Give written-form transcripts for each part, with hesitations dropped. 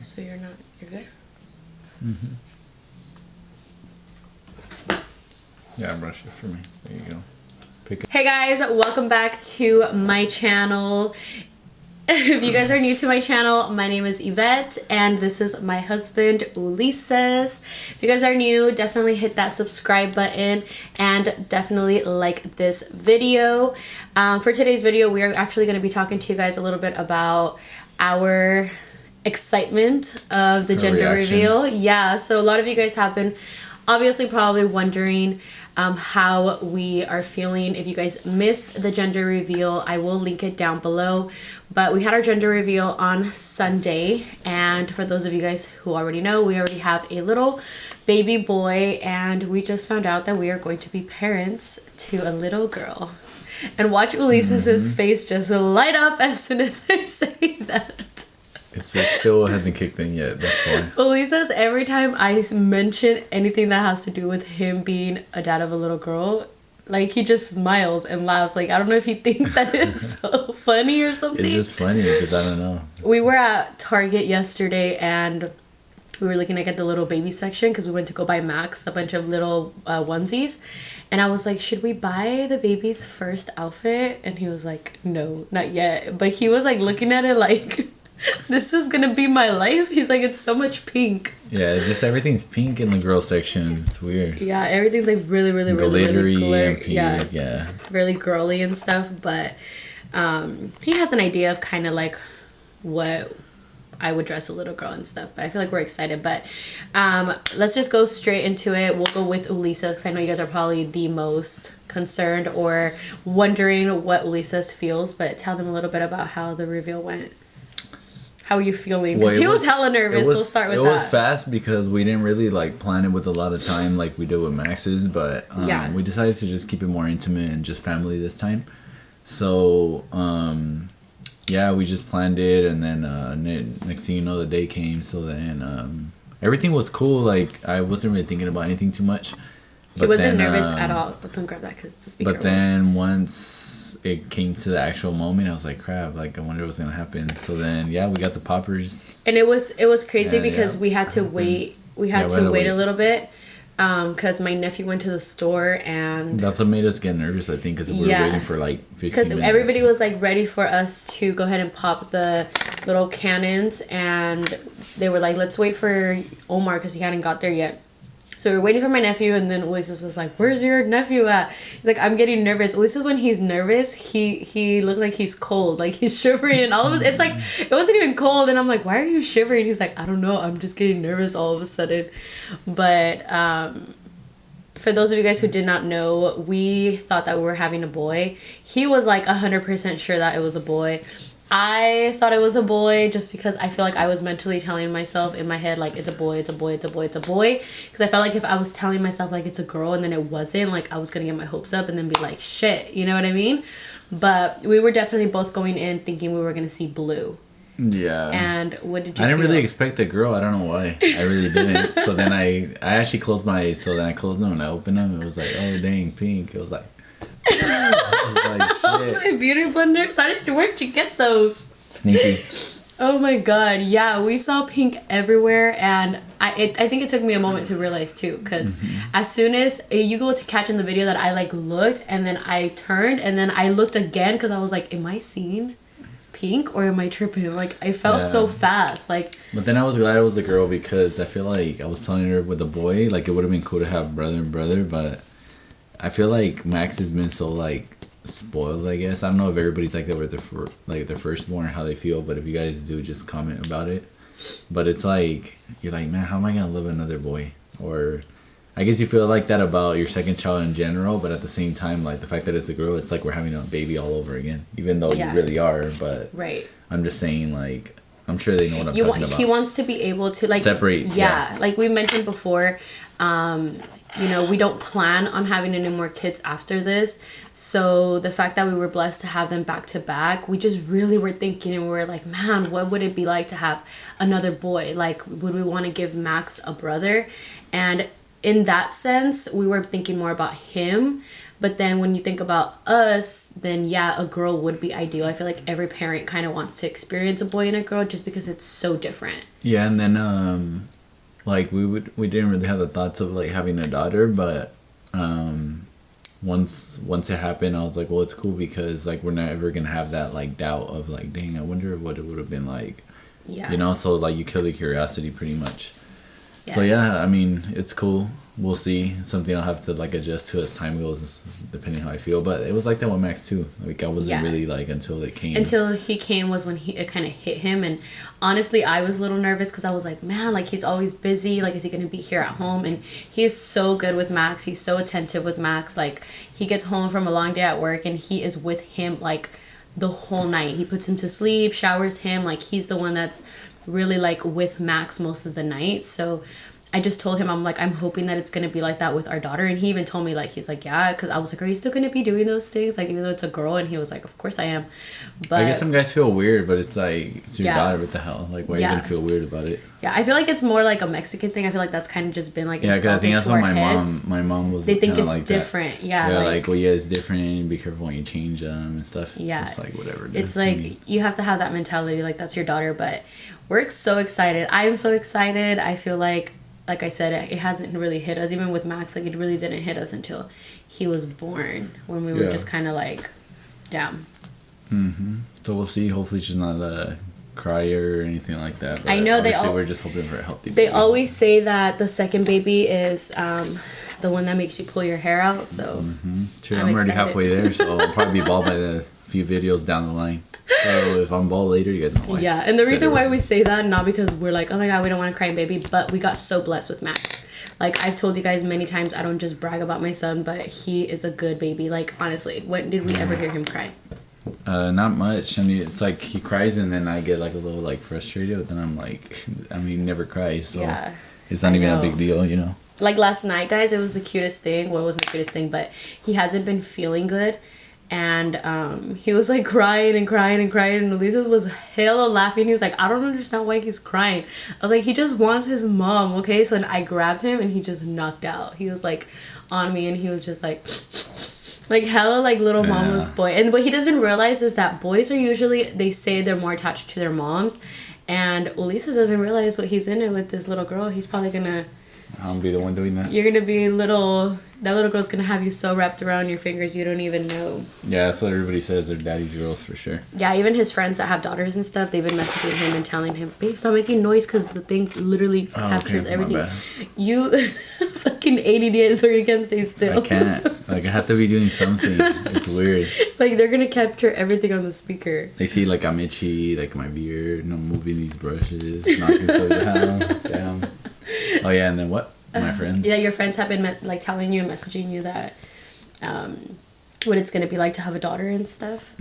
So you're good? Mm-hmm. Yeah, brush it for me. There you go. Hey guys, welcome back to my channel. If you guys are new to my channel, my name is Yvette and this is my husband Ulises. If you guys are new, definitely hit that subscribe button and definitely like this video. For today's video, we are actually going to be talking to you guys a little bit about our excitement of the gender reveal. Yeah, so a lot of you guys have been obviously probably wondering how we are feeling. If you guys missed the gender reveal, I will link it down below. But we had our gender reveal on Sunday, and for those of you guys who already know, we already have a little baby boy, and we just found out that we are going to be parents to a little girl. And watch Ulises' face just light up as soon as I say that. It still hasn't kicked in yet, that's why. Ulises, every time I mention anything that has to do with him being a dad of a little girl, like, he just smiles and laughs. Like, I don't know if he thinks that it's so funny or something. It's just funny because I don't know. We were at Target yesterday and we were looking at the little baby section because we went to go buy Max a bunch of little onesies. And I was like, should we buy the baby's first outfit? And he was like, no, not yet. But he was like looking at it like, this is gonna be my life. He's like, it's so much pink. Yeah, just everything's pink in the girl section. It's weird. Yeah, everything's like really glittery really and pink. Yeah, really girly and stuff. But he has an idea of kind of like what I would dress a little girl and stuff. But I feel like we're excited. But let's just go straight into it. We'll go with Ulises because I know you guys are probably the most concerned or wondering what Ulises feels. But tell them a little bit about how the reveal went. How are you feeling? Because he was hella nervous. We'll start with that. It was fast because we didn't really like plan it with a lot of time like we did with Max's, but we decided to just keep it more intimate and just family this time. So yeah, we just planned it, and then next thing you know, the day came. So then everything was cool. Like, I wasn't really thinking about anything too much. He wasn't nervous at all. Don't grab that because the speaker. But then once it came to the actual moment, I was like, crap, like, I wonder what's gonna happen. So then, yeah, we got the poppers. And it was crazy because we had to wait. We had to wait a little bit because my nephew went to the store, and that's what made us get nervous, I think, because we were waiting for like 15 minutes. Because everybody was like ready for us to go ahead and pop the little cannons, and they were like, let's wait for Omar because he hadn't got there yet. So we were waiting for my nephew, and then Ulises was like, where's your nephew at? He's like, I'm getting nervous. Ulises, when he's nervous, he looks like he's cold. Like, he's shivering, and all of us, it's like, it wasn't even cold, and I'm like, why are you shivering? He's like, I don't know, I'm just getting nervous all of a sudden. But for those of you guys who did not know, we thought that we were having a boy. He was like 100% sure that it was a boy. I thought it was a boy just because I feel like I was mentally telling myself in my head, like, it's a boy, it's a boy, it's a boy, it's a boy. Because I felt like if I was telling myself, like, it's a girl and then it wasn't, like, I was going to get my hopes up and then be like, shit, you know what I mean? But we were definitely both going in thinking we were going to see blue. Yeah. And what did you I didn't feel? really expect a girl. I don't know why. I really didn't. So then I actually closed my eyes. So then I closed them and I opened them. It was like, oh, dang, pink. It was like... Oh, my beauty blenders. Where'd you get those? Sneaky. Oh my god, yeah, we saw pink everywhere, and I think it took me a moment to realize too, because as soon as you go to catch in the video that I like looked, and then I turned, and then I looked again because I was like, am I seeing pink or am I tripping? Like, I felt so fast, like. But then I was glad it was a girl because I feel like I was telling her with a boy, like, it would have been cool to have brother and brother, but I feel like Max has been so like spoiled, I guess. I don't know if everybody's like that with their firstborn, how they feel, but if you guys do, just comment about it. But it's like, you're like, man, how am I gonna love another boy? Or I guess you feel like that about your second child in general, but at the same time, like, the fact that it's a girl, it's like we're having a baby all over again, even though you really are. But I'm just saying, like, I'm sure they know what I'm talking about. He wants to be able to, like, separate. Yeah, like we mentioned before, you know, we don't plan on having any more kids after this. So the fact that we were blessed to have them back to back, we just really were thinking, and we were like, man, what would it be like to have another boy? Like, would we want to give Max a brother? And in that sense, we were thinking more about him. But then when you think about us, then yeah, a girl would be ideal. I feel like every parent kind of wants to experience a boy and a girl just because it's so different. Yeah, and then like we didn't really have the thoughts of like having a daughter, but once it happened, I was like, well, it's cool because like we're not ever gonna have that like doubt of like, dang, I wonder what it would have been like. Yeah. You know, so like you kill the curiosity pretty much. Yeah. So yeah, I mean, it's cool. We'll see. Something I'll have to like adjust to as time goes, depending how I feel. But it was like that with Max too. Like I wasn't really like until it came. Until he came was when it kind of hit him, and honestly, I was a little nervous because I was like, man, like he's always busy. Like, is he gonna be here at home? And he is so good with Max. He's so attentive with Max. Like he gets home from a long day at work, and he is with him like the whole night. He puts him to sleep, showers him. Like he's the one that's really like with Max most of the night. So I just told him, I'm hoping that it's going to be like that with our daughter. And he even told me, like, he's like, yeah, because I was like, are you still going to be doing those things? Like, even though it's a girl? And he was like, of course I am. But I guess some guys feel weird, but it's like, it's your daughter, what the hell? Like, why are you going to feel weird about it? Yeah, I feel like it's more like a Mexican thing. I feel like that's kind of just been like because I think that's what my mom was. They think it's like different. That. Yeah. Yeah, like, well, yeah, it's different. Be careful when you change them and stuff. It's just like whatever. It's like you have to have that mentality. Like that's your daughter, but we're so excited. I'm so excited. I feel like I said, it hasn't really hit us. Even with Max, like it really didn't hit us until he was born, when we were just kind of like, damn. So we'll see. Hopefully she's not a crier or anything like that. But I know we're just hoping for a healthy baby. They always say that the second baby is the one that makes you pull your hair out. So Sure, I'm already halfway there, so I'll probably be bald by the few videos down the line. So if I'm bald later, you guys know why. Yeah, and the reason why we say that, not because we're like, oh my god, we don't want a crying baby, but we got so blessed with Max. Like I've told you guys many times, I don't just brag about my son, but he is a good baby. Like honestly, when did we ever hear him cry? Not much. I mean, it's like he cries and then I get like a little like frustrated, but then I'm like, I mean, he never cries, so it's not even a big deal, you know. Like last night, guys, it was the cutest thing. Well, it wasn't the cutest thing, but he hasn't been feeling good. And he was like crying and crying and crying, and Ulysses was hella laughing. He was like, I don't understand why he's crying. I was like, he just wants his mom, okay? So then I grabbed him and he just knocked out. He was like on me and he was just like hella like little mama's boy. And what he doesn't realize is that boys are usually, they say they're more attached to their moms, and Ulysses doesn't realize what he's in it with this little girl. He's probably gonna, I'll be the one doing that. You're gonna be that little girl's gonna have you so wrapped around your fingers you don't even know. Yeah, that's what everybody says. They're daddy's girls for sure. Yeah, even his friends that have daughters and stuff, they've been messaging him and telling him, babe, stop making noise because the thing literally captures everything. You fucking ADD is where you can't stay still. I can't. Like, I have to be doing something. It's weird. Like, they're gonna capture everything on the speaker. They see, like, I'm itchy, like, my beard, moving these brushes, knocking stuff down. Damn. Oh, yeah, and then what? My friends? Yeah, your friends have been, telling you and messaging you that, what it's gonna be like to have a daughter and stuff.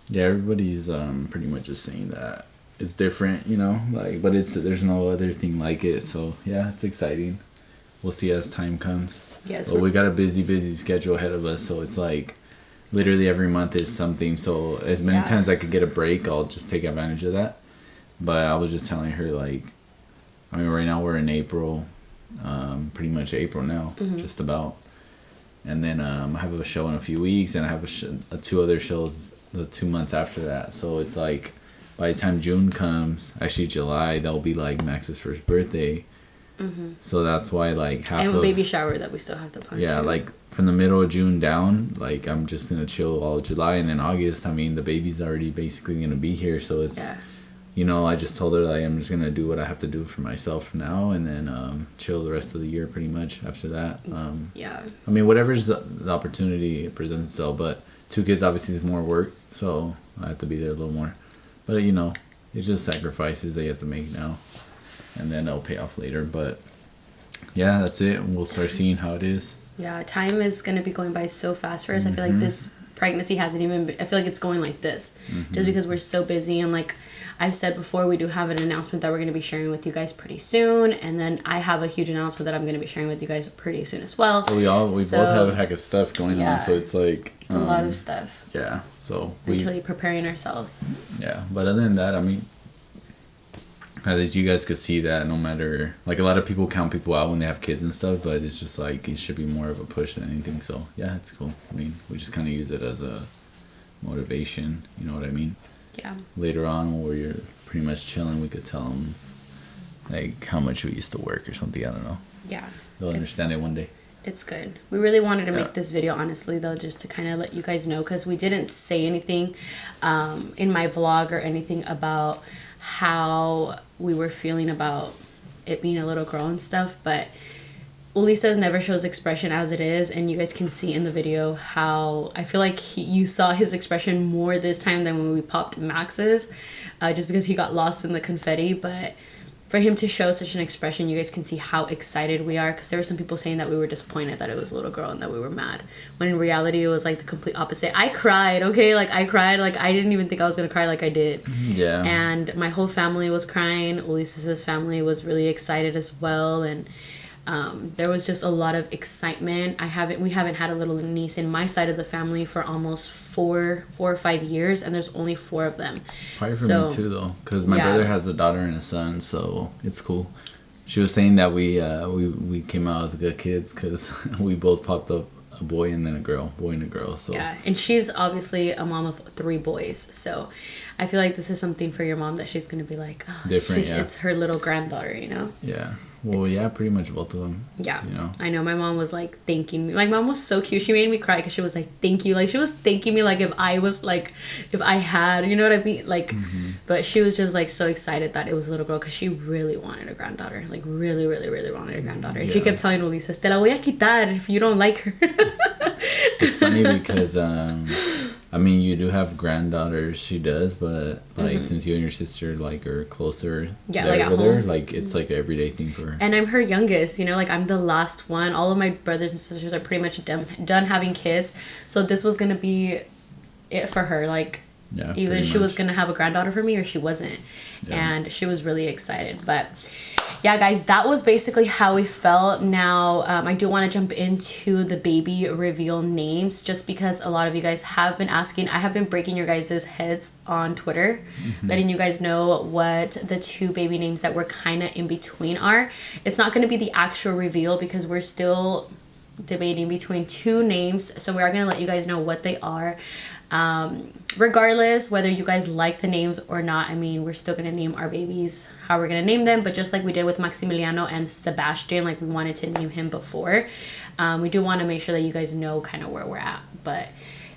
Yeah, everybody's, pretty much just saying that it's different, you know? Like, but there's no other thing like it, so, yeah, it's exciting. We'll see as time comes. Yes. But we got a busy schedule ahead of us, so it's like literally every month is something. So as many times I could get a break, I'll just take advantage of that. But I was just telling her, like, I mean, right now we're in April, pretty much April now, just about. And then I have a show in a few weeks, and I have two other shows the 2 months after that. So it's like by the time June comes, actually July, that'll be like Max's first birthday. So that's why like half and a baby shower that we still have to plan. Yeah, like from the middle of June down, like I'm just gonna chill all July, and then August, I mean the baby's already basically gonna be here, so it's you know, I just told her like I'm just gonna do what I have to do for myself now, and then chill the rest of the year pretty much after that. I mean, whatever's the opportunity presents itself, but 2 kids obviously is more work, so I have to be there a little more. But you know, it's just sacrifices that you have to make now, and then it'll pay off later. But yeah, that's it, and we'll start seeing how it is. Yeah, time is gonna be going by so fast for us. I feel like this pregnancy hasn't even been, I feel like it's going like this just because we're so busy. And like I've said before, we do have an announcement that we're going to be sharing with you guys pretty soon, and then I have a huge announcement that I'm going to be sharing with you guys pretty soon as well. So we both have a heck of stuff going on, so it's like it's a lot of stuff. Yeah, so mentally preparing ourselves. Yeah, but other than that, I mean, At least you guys could see that, no matter, like, a lot of people count people out when they have kids and stuff, but it's just like it should be more of a push than anything. So yeah, it's cool. I mean, we just kind of use it as a motivation. You know what I mean? Yeah. Later on, where you're pretty much chilling, we could tell them like how much we used to work or something. I don't know. Yeah. They'll understand it one day. It's good. We really wanted to make this video, honestly, though, just to kind of let you guys know, because we didn't say anything in my vlog or anything about how we were feeling about it being a little girl and stuff, but Ulises never shows expression as it is, and you guys can see in the video how I feel like you saw his expression more this time than when we popped Max's, just because he got lost in the confetti. But for him to show such an expression, you guys can see how excited we are, because there were some people saying that we were disappointed that it was a little girl and that we were mad, when in reality it was like the complete opposite. I cried, okay? Like, I cried. Like, I didn't even think I was gonna cry like I did. Yeah. And my whole family was crying. Ulises' family was really excited as well, and there was just a lot of excitement. We haven't had a little niece in my side of the family for almost 4 or 5 years, and there's only 4 of them. Probably for me too, though, because my brother has a daughter and a son, so it's cool. She was saying that we came out as good kids because we both popped up a boy and then a girl, boy and a girl. So yeah, and she's obviously a mom of 3 boys, so I feel like this is something for your mom that she's gonna be like, oh, different. Yeah. It's her little granddaughter, you know. Yeah. Well, yeah, pretty much both of them. Yeah. You know. I know. My mom was like thanking me. My mom was so cute. She made me cry because she was like, "Thank you." Like, she was thanking me like if I had, you know what I mean? Like, but she was just like so excited that it was a little girl because she really wanted a granddaughter. Like, really, really, really wanted a granddaughter. And she kept telling Ulises, "Te la voy a quitar if you don't like her." It's funny because I mean, you do have granddaughters. She does, but like since you and your sister like are closer, like at with home, her, like it's like an everyday thing for her. And I'm her youngest. You know, like I'm the last one. All of my brothers and sisters are pretty much done having kids. So this was gonna be it for her. Like, either she was gonna have a granddaughter for me or she wasn't. Yeah. And she was really excited. But yeah, guys, that was basically how we felt. Now, I do want to jump into the baby reveal names, just because a lot of you guys have been asking. I have been breaking your guys' heads on Twitter, letting you guys know what the 2 baby names that we're kind of in between are. It's not going to be the actual reveal because we're still debating between 2 names, so we are going to let you guys know what they are. Regardless whether you guys like the names or not, I mean, we're still gonna name our babies how we're gonna name them, but just like we did with Maximiliano and Sebastian, like we wanted to name him before, we do want to make sure that you guys know kind of where we're at. But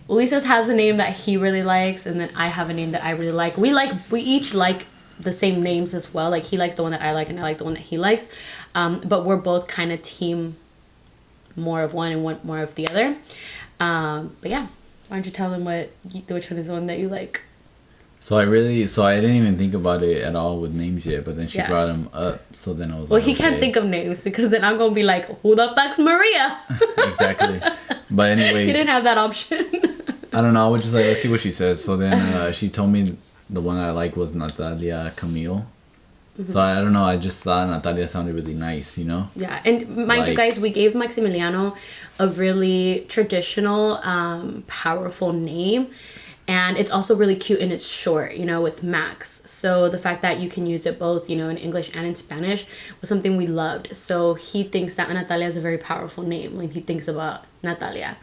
Ulises has a name that he really likes, and then I have a name that I really like. We each like the same names as well. Like, he likes the one that I like and I like the one that he likes, but we're both kind of team more of one and one more of the other. But yeah, why don't you tell them which one is the one that you like? So I didn't even think about it at all with names yet, but then she brought them up, so then I was like, he can't think of names, because then I'm gonna be like, who the fuck's Maria? Exactly. But anyway, he didn't have that option. I don't know, I was just like, let's see what she says. So then she told me the one I like was Natalia Camille. So I don't know, I just thought Natalia sounded really nice, you know? Yeah, and mind you guys, we gave Maximiliano a really traditional, powerful name. And it's also really cute and it's short, you know, with Max. So the fact that you can use it both, you know, in English and in Spanish was something we loved. So he thinks that Natalia is a very powerful name when he thinks about Natalia.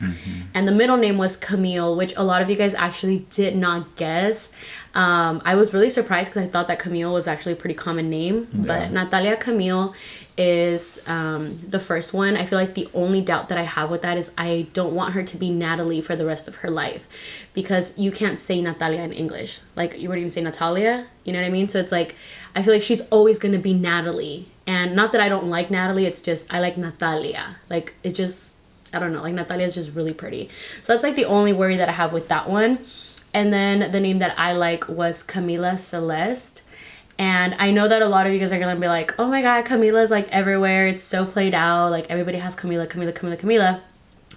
And the middle name was Camille, which a lot of you guys actually did not guess. I was really surprised because I thought that Camille was actually a pretty common name. Yeah. But Natalia Camille is the first one. I feel like the only doubt that I have with that is I don't want her to be Natalie for the rest of her life, because you can't say Natalia in English. Like, you wouldn't even say Natalia, you know what I mean? So it's like, I feel like she's always going to be Natalie. And not that I don't like Natalie, it's just I like Natalia. Like, it just, I don't know, like Natalia is just really pretty. So that's like the only worry that I have with that one. And then the name that I like was Camila Celeste. And I know that a lot of you guys are going to be like, oh my God, Camila's like everywhere. It's so played out. Like, everybody has Camila.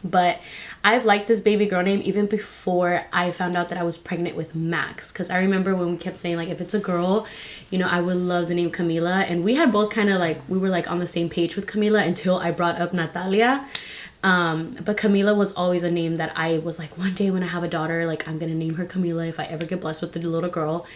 But I've liked this baby girl name even before I found out that I was pregnant with Max. Because I remember when we kept saying, like, if it's a girl, you know, I would love the name Camila. And we had both kind of like, we were like on the same page with Camila until I brought up Natalia. But Camila was always a name that I was like, one day when I have a daughter, like, I'm going to name her Camila if I ever get blessed with a little girl.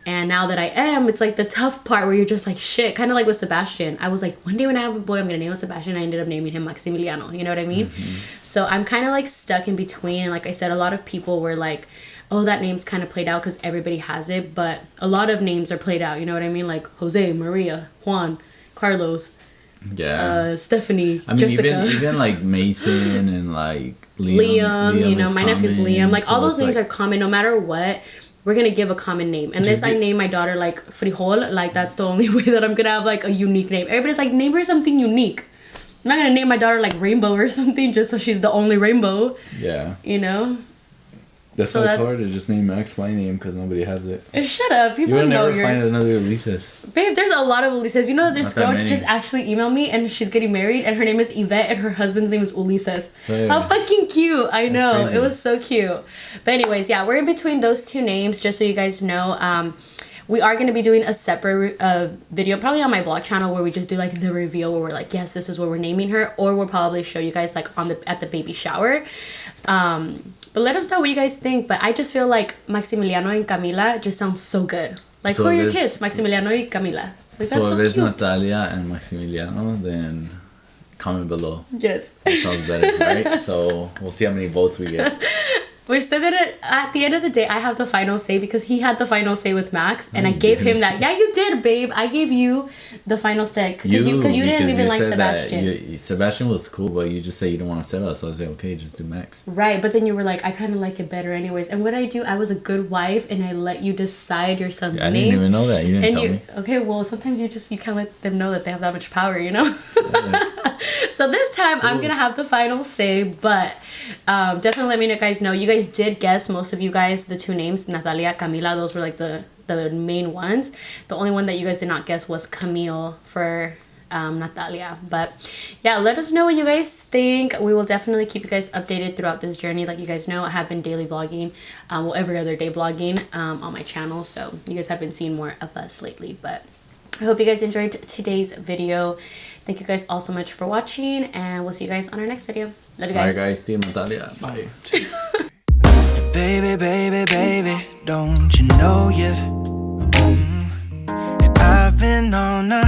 And now that I am, it's like the tough part where you're just like, shit, kind of like with Sebastian. I was like, one day when I have a boy, I'm going to name him Sebastian. I ended up naming him Maximiliano. You know what I mean? So I'm kind of like stuck in between. And like I said, a lot of people were like, oh, that name's kind of played out because everybody has it. But a lot of names are played out. You know what I mean? Like Jose, Maria, Juan, Carlos, Stephanie, Jessica. Even like Mason and like Liam, you know, my nephew's Liam. Like so all those names like, are common no matter what. We're gonna give a common name. Unless I name my daughter like Frijol, like that's the only way that I'm gonna have like a unique name. Everybody's like, name her something unique. I'm not gonna name my daughter like Rainbow or something just so she's the only rainbow. Yeah. You know? That's why it's hard to just name Max my name because nobody has it. Shut up. People you will know never find another Elises. Babe, there's a lot of Elises. You know that this girl just actually emailed me and she's getting married and her name is Yvette and her husband's name is Ulises. So, how fucking cute. I know. It was so cute. But anyways, yeah, we're in between those two names just so you guys know. We are going to be doing a separate video, probably on my vlog channel, where we just do like the reveal where we're like, yes, this is what we're naming her, or we'll probably show you guys like at the baby shower. But let us know what you guys think. But I just feel like Maximiliano and Camila just sounds so good. Like, who are your kids? Maximiliano and Camila. Like, so if it's Natalia and Maximiliano, then comment below. Yes. That sounds better, right? So we'll see how many votes we get. We're still gonna, at the end of the day, I have the final say because he had the final say with Max, and I gave him that. Yeah, you did, babe. I gave you the final say because you didn't even like Sebastian. Sebastian was cool, but you just said you don't want to sell us. So I was like, okay, just do Max. Right, but then you were like, I kind of like it better anyways. And what I do, I was a good wife, and I let you decide your son's name. I didn't even know that. You didn't tell me. Okay, well, sometimes you can't let them know that they have that much power, you know? Yeah. So this time, I'm gonna have the final say, but definitely let me know, guys know. You guys did guess, most of you guys, the two names, Natalia, Camila. Those were like the main ones. The only one that you guys did not guess was Camille for Natalia. But yeah, let us know what you guys think. We will definitely keep you guys updated throughout this journey. Like you guys know, I have been daily vlogging, well, every other day vlogging on my channel. So you guys have been seeing more of us lately. But I hope you guys enjoyed today's video. Thank you guys all so much for watching, and we'll see you guys on our next video. Love you guys. Bye guys, Team Natalia. Bye. Baby, baby, baby, don't you know yet? I've been on a